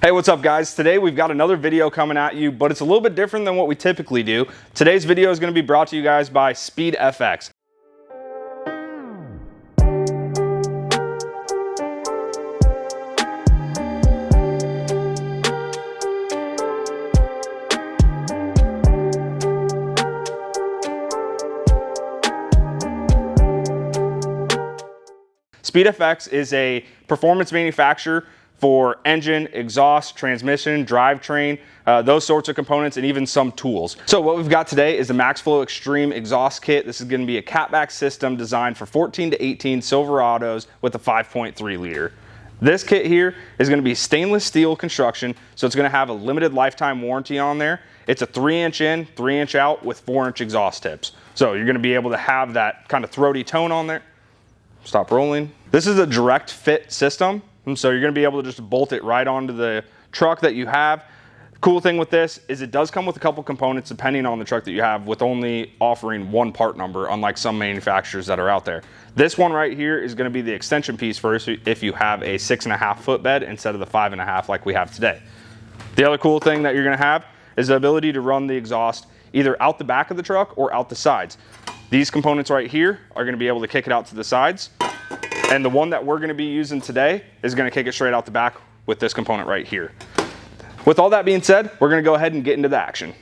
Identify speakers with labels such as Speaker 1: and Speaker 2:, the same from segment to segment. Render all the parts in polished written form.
Speaker 1: Hey, what's up guys? Today we've got another video coming at you, but it's a little bit different than what we typically do. Today's video is going to be brought to you guys by SpeedFX. SpeedFX is a performance manufacturer for engine, exhaust, transmission, drivetrain, those sorts of components, and even some tools. So what we've got today is the MaxFlow Extreme exhaust kit. This is going to be a catback system designed for 14 to 18 Silverados with a 5.3 liter. This kit here is going to be stainless steel construction, so it's going to have a limited lifetime warranty on there. It's a 3-inch in, 3-inch out with 4-inch exhaust tips. So you're going to be able to have that kind of throaty tone on there. Stop rolling. This is a direct fit system, and so you're going to be able to just bolt it right onto the truck that you have. The cool thing with this is it does come with a couple components depending on the truck that you have, with only offering one part number, unlike some manufacturers that are out there. This one right here is going to be the extension piece for if you have a 6.5 foot bed instead of the 5.5 like we have today. The other cool thing that you're going to have is the ability to run the exhaust either out the back of the truck or out the sides. These components right here are going to be able to kick it out to the sides. And the one that we're going to be using today is going to kick it straight out the back with this component right here. With all that being said, we're going to go ahead and get into the action.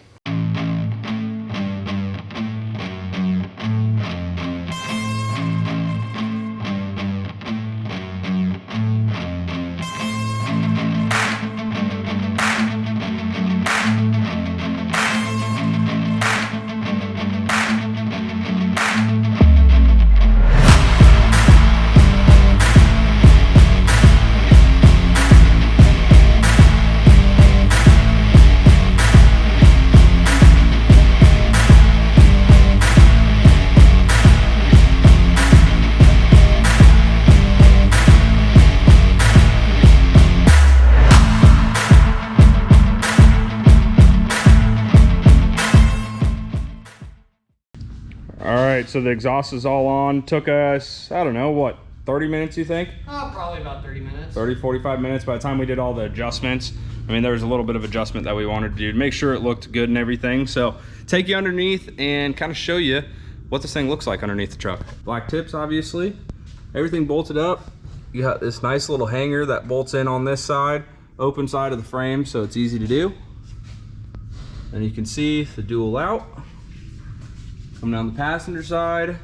Speaker 1: Alright, so the exhaust is all on. Took us, I don't know, what, 30 minutes you think?
Speaker 2: Probably about 30 minutes.
Speaker 1: 30, 45 minutes by the time we did all the adjustments. I mean, there was a little bit of adjustment that we wanted to do to make sure it looked good and everything. So, take you underneath and kind of show you what this thing looks like underneath the truck. Black tips, obviously. Everything bolted up. You got this nice little hanger that bolts in on this side, open side of the frame, so it's easy to do. And you can see the dual out. Coming down the passenger side.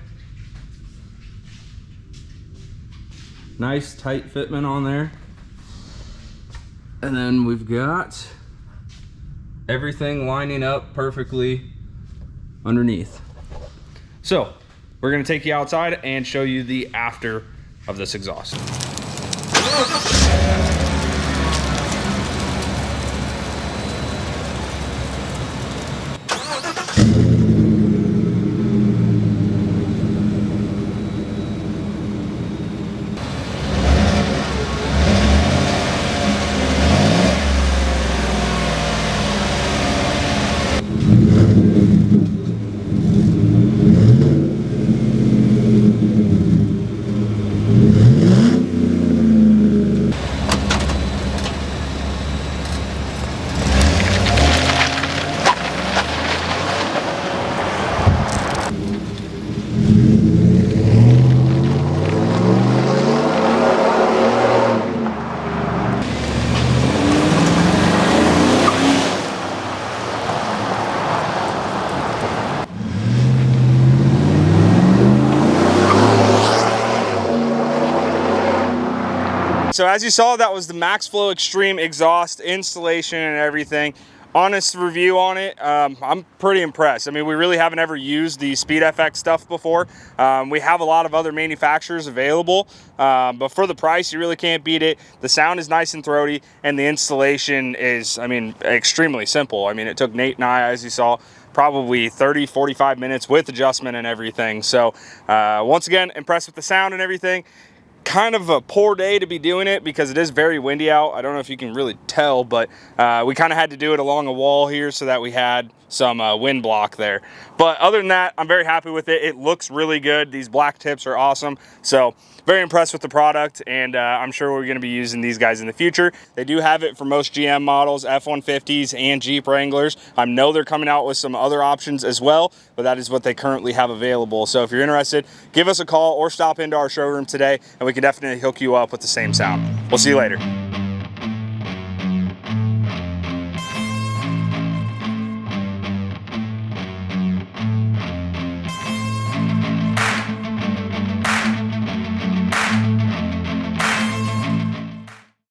Speaker 1: Nice tight fitment on there. And then we've got everything lining up perfectly underneath. So we're gonna take you outside and show you the after of this exhaust. So as you saw, that was the MaxFlow Extreme exhaust installation and everything. Honest review on it, I'm pretty impressed. I mean, we really haven't ever used the SpeedFX stuff before. We have a lot of other manufacturers available, but for the price, you really can't beat it. The sound is nice and throaty, and the installation is, I mean, extremely simple. I mean, it took Nate and I, as you saw, probably 30, 45 minutes with adjustment and everything. So once again, impressed with the sound and everything. Kind of a poor day to be doing it because it is very windy out. I don't know if you can really tell, but we kind of had to do it along a wall here so that we had some wind block there. But other than that, I'm very happy with it. It looks really good. These black tips are awesome. So very impressed with the product, and I'm sure we're going to be using these guys in the future. They do have it for most GM models, F-150s, and Jeep Wranglers. I know they're coming out with some other options as well, but that is what they currently have available. So if you're interested, give us a call or stop into our showroom today, and we can definitely hook you up with the same sound. We'll see you later.